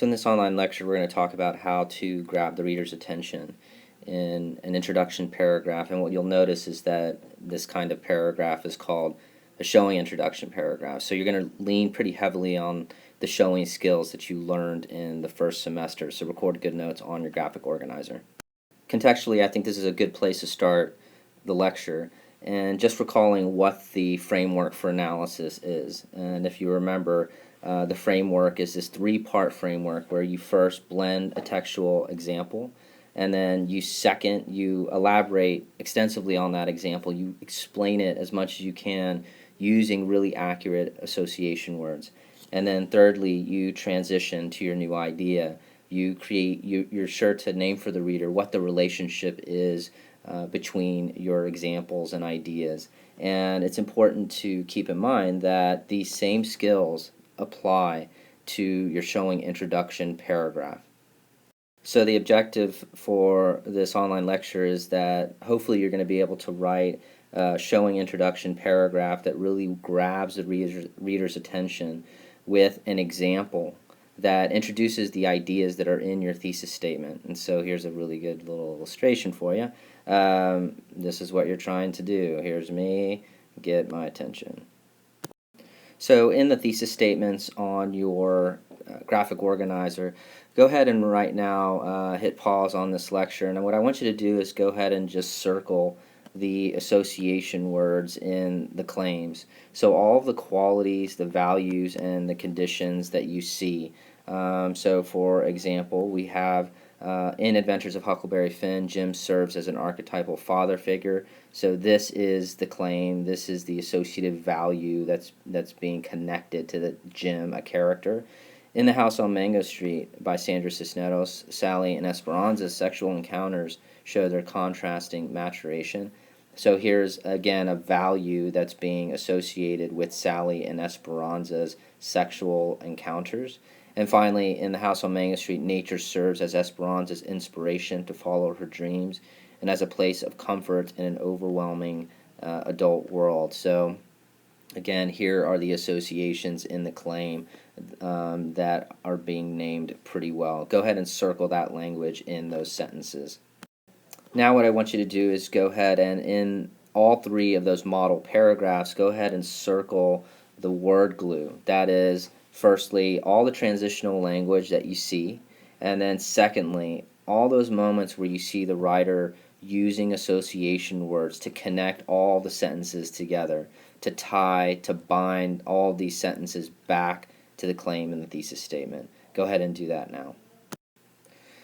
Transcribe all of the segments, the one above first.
So in this online lecture, we're going to talk about how to grab the reader's attention in an introduction paragraph. And what you'll notice is that this kind of paragraph is called a showing introduction paragraph. So you're going to lean pretty heavily on the showing skills that you learned in the first semester. So record good notes on your graphic organizer. Contextually, I think this is a good place to start the lecture, and just recalling what the framework for analysis is. And if you remember, the framework is this three-part framework where you first blend a textual example, and then you elaborate extensively on that example. You explain it as much as you can using really accurate association words. And then thirdly, you transition to your new idea. You're sure to name for the reader what the relationship is between your examples and ideas. And it's important to keep in mind that these same skills apply to your showing introduction paragraph. So the objective for this online lecture is that hopefully you're going to be able to write a showing introduction paragraph that really grabs the reader's attention with an example that introduces the ideas that are in your thesis statement. And so here's a really good little illustration for you. This is what you're trying to do. Here's me, get my attention. So in the thesis statements on your graphic organizer, go ahead and right now hit pause on this lecture, and what I want you to do is go ahead and just circle the association words in the claims. So all of the qualities, the values, and the conditions that you see. So for example, we have in Adventures of Huckleberry Finn, Jim serves as an archetypal father figure. So this is the claim, this is the associative value that's being connected to the Jim, a character. In The House on Mango Street by Sandra Cisneros, Sally and Esperanza's sexual encounters show their contrasting maturation. So here's again a value that's being associated with Sally and Esperanza's sexual encounters. And finally, in The House on Mango Street, nature serves as Esperanza's inspiration to follow her dreams and as a place of comfort in an overwhelming adult world. So again, here are the associations in the claim that are being named pretty well. Go ahead and circle that language in those sentences. Now what I want you to do is go ahead and in all three of those model paragraphs, go ahead and circle the word glue. That is, firstly, all the transitional language that you see, and then secondly, all those moments where you see the writer using association words to connect all the sentences together, to tie, to bind all these sentences back to the claim in the thesis statement. Go ahead and do that now.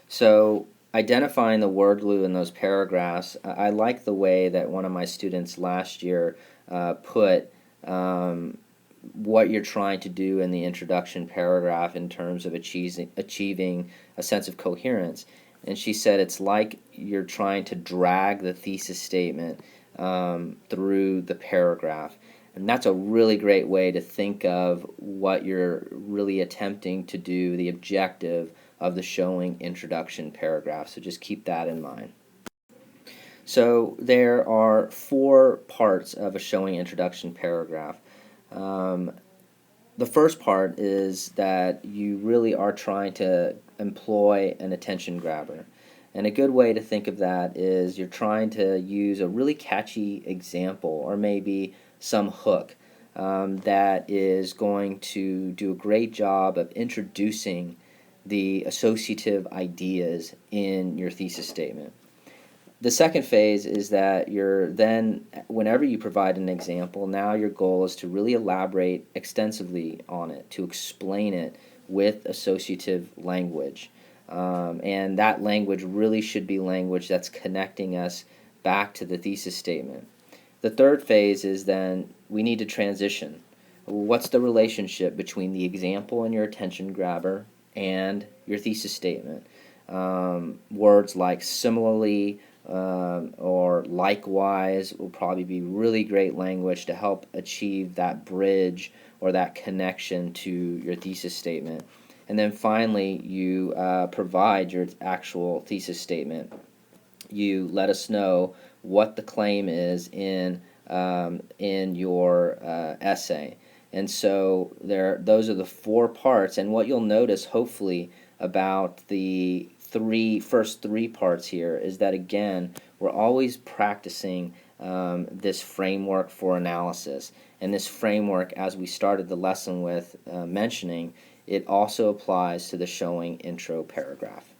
So identifying the word glue in those paragraphs, I like the way that one of my students last year put what you're trying to do in the introduction paragraph in terms of achieving a sense of coherence. And she said it's like you're trying to drag the thesis statement through the paragraph. And that's a really great way to think of what you're really attempting to do, the objective of the showing introduction paragraph. So just keep that in mind. So there are four parts of a showing introduction paragraph. The first part is that you really are trying to employ an attention grabber. And a good way to think of that is you're trying to use a really catchy example or maybe some hook that is going to do a great job of introducing the associative ideas in your thesis statement. The second phase is that you're then, whenever you provide an example, now your goal is to really elaborate extensively on it, to explain it with associative language. And that language really should be language that's connecting us back to the thesis statement. The third phase is then we need to transition. What's the relationship between the example and your attention grabber and your thesis statement? Words like similarly or likewise will probably be really great language to help achieve that bridge or that connection to your thesis statement. And then finally, you provide your actual thesis statement. You let us know what the claim is in your essay. And so those are the four parts, and what you'll notice, hopefully, about the first three parts here is that, again, we're always practicing this framework for analysis. And this framework, as we started the lesson with mentioning, it also applies to the showing intro paragraph.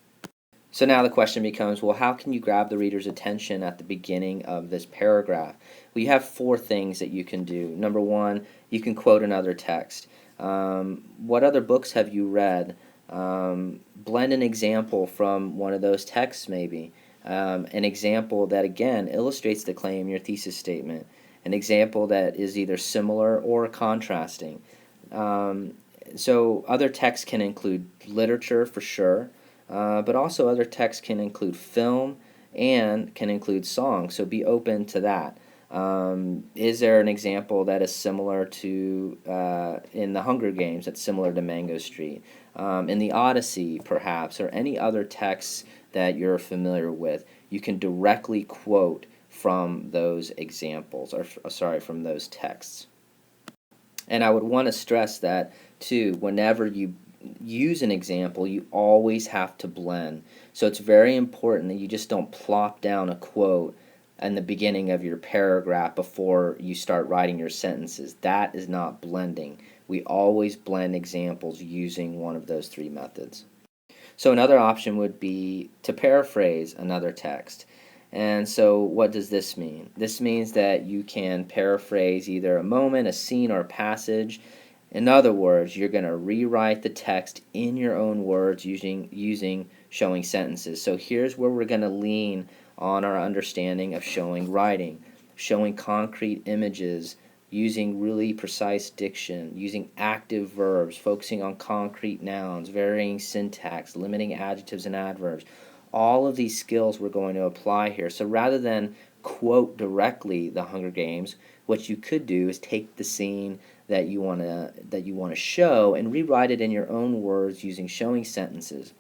So now the question becomes, well, how can you grab the reader's attention at the beginning of this paragraph? Well, you have four things that you can do. Number one, you can quote another text. What other books have you read? Blend an example from one of those texts, maybe. An example that, again, illustrates the claim in your thesis statement. An example that is either similar or contrasting. So other texts can include literature for sure, but also other texts can include film and can include songs, so be open to that. Is there an example that is similar to, in the Hunger Games, that's similar to Mango Street? In the Odyssey, perhaps, or any other texts that you're familiar with, you can directly quote from those examples, or sorry, from those texts. And I would want to stress that, too, whenever you use an example, you always have to blend. So it's very important that you just don't plop down a quote in the beginning of your paragraph before you start writing your sentences. That is not blending. We always blend examples using one of those three methods. So another option would be to paraphrase another text. And so what does this mean? This means that you can paraphrase either a moment, a scene, or a passage. In other words, you're going to rewrite the text in your own words using showing sentences. So here's where we're going to lean on our understanding of showing writing, showing concrete images, using really precise diction, using active verbs, focusing on concrete nouns, varying syntax, limiting adjectives and adverbs. All of these skills we're going to apply here. So rather than quote directly the Hunger Games, what you could do is take the scene that you want to show and rewrite it in your own words using showing sentences.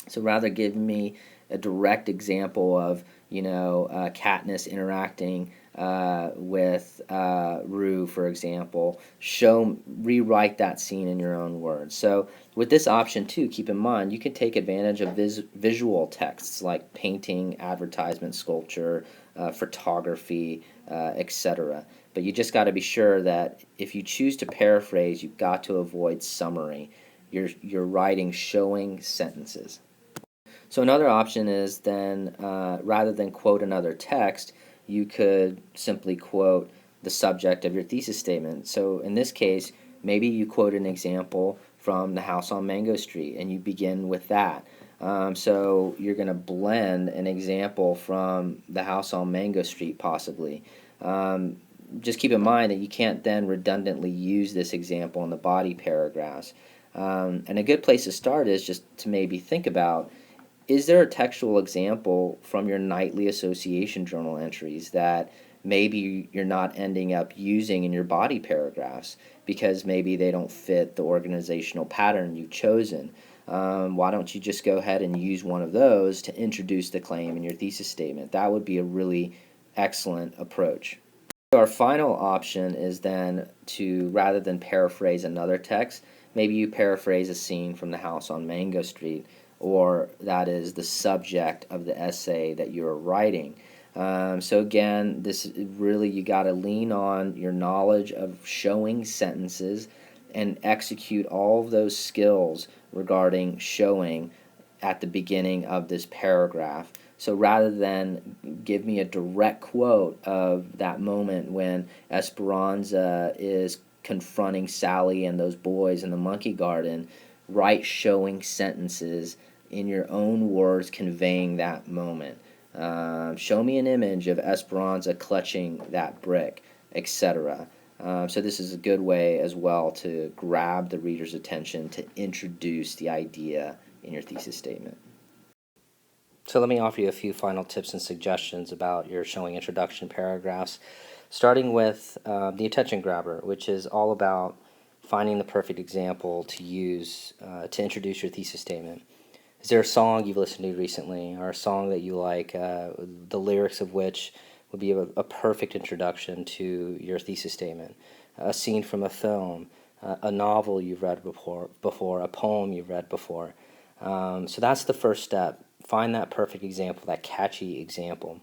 So rather give me a direct example of, Katniss interacting with Rue, for example. Rewrite that scene in your own words. So with this option too, keep in mind you can take advantage of visual texts like painting, advertisement, sculpture, photography, etc. But you just got to be sure that if you choose to paraphrase, you've got to avoid summary. You're writing showing sentences. So another option is then, rather than quote another text, you could simply quote the subject of your thesis statement. So in this case, maybe you quote an example from The House on Mango Street, and you begin with that. So you're going to blend an example from The House on Mango Street, possibly. Just keep in mind that you can't then redundantly use this example in the body paragraphs. And a good place to start is just to maybe think about, is there a textual example from your nightly association journal entries that maybe you're not ending up using in your body paragraphs because maybe they don't fit the organizational pattern you've chosen? Why don't you just go ahead and use one of those to introduce the claim in your thesis statement? That would be a really excellent approach. Our final option is then to, rather than paraphrase another text, maybe you paraphrase a scene from The House on Mango Street, or that is the subject of the essay that you're writing. So again, this really, you got to lean on your knowledge of showing sentences and execute all of those skills regarding showing at the beginning of this paragraph. So rather than give me a direct quote of that moment when Esperanza is confronting Sally and those boys in the monkey garden, write showing sentences in your own words conveying that moment. Show me an image of Esperanza clutching that brick, etc. So this is a good way as well to grab the reader's attention, to introduce the idea in your thesis statement. So let me offer you a few final tips and suggestions about your showing introduction paragraphs, starting with the attention grabber, which is all about finding the perfect example to use to introduce your thesis statement. Is there a song you've listened to recently, or a song that you like, the lyrics of which would be a perfect introduction to your thesis statement? A scene from a film, a novel you've read before, a poem you've read before. So that's the first step. Find that perfect example, that catchy example.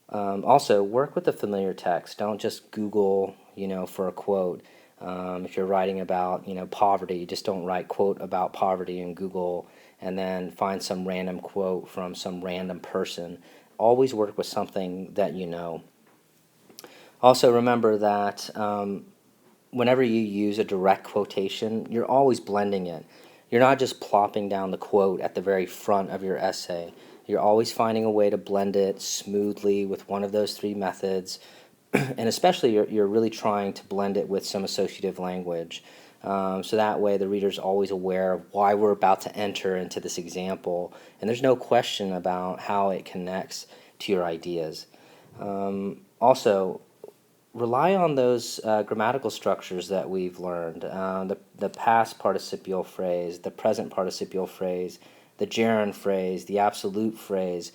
Also, work with a familiar text. Don't just Google, for a quote. If you're writing about, poverty, just don't write quote about poverty in Google and then find some random quote from some random person. Always work with something that you know. Also, remember that whenever you use a direct quotation, you're always blending it. You're not just plopping down the quote at the very front of your essay. You're always finding a way to blend it smoothly with one of those three methods. And especially, you're really trying to blend it with some associative language. So that way, the reader's always aware of why we're about to enter into this example. And there's no question about how it connects to your ideas. Also, rely on those grammatical structures that we've learned, the past participial phrase, the present participial phrase, the gerund phrase, the absolute phrase.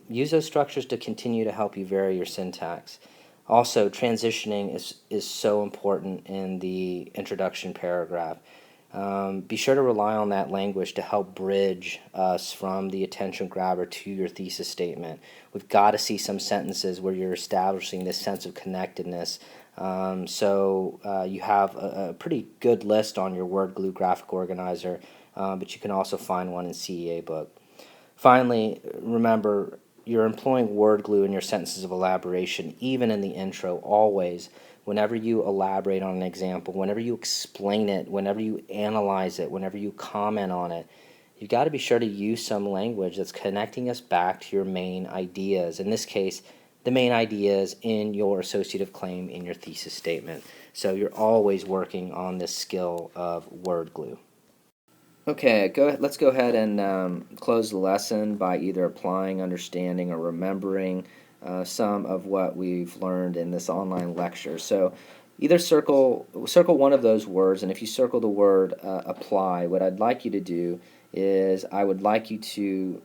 Use those structures to continue to help you vary your syntax. Also, transitioning is so important in the introduction paragraph. Be sure to rely on that language to help bridge us from the attention grabber to your thesis statement. We've got to see some sentences where you're establishing this sense of connectedness. So you have a pretty good list on your word glue graphic organizer, but you can also find one in CEA book. Finally, remember, you're employing word glue in your sentences of elaboration, even in the intro, always. Whenever you elaborate on an example, whenever you explain it, whenever you analyze it, whenever you comment on it, you've got to be sure to use some language that's connecting us back to your main ideas. In this case, the main ideas in your associative claim in your thesis statement. So you're always working on this skill of word glue. Okay, let's go ahead and close the lesson by either applying, understanding, or remembering some of what we've learned in this online lecture. So either circle one of those words, and if you circle the word apply, what I'd like you to do is I would like you to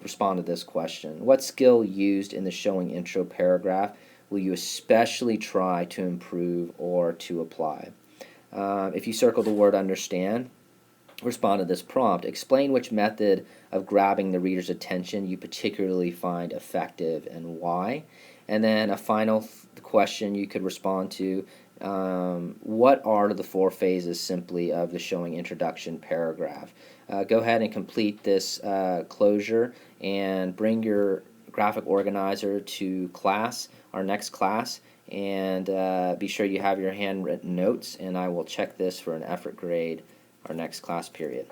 respond to this question. What skill used in the showing intro paragraph will you especially try to improve or to apply? If you circle the word understand, respond to this prompt. Explain which method of grabbing the reader's attention you particularly find effective and why. And then a final question you could respond to, what are the four phases simply of the showing introduction paragraph? Go ahead and complete this closure and bring your graphic organizer to class, our next class, and be sure you have your handwritten notes, and I will check this for an effort grade our next class period.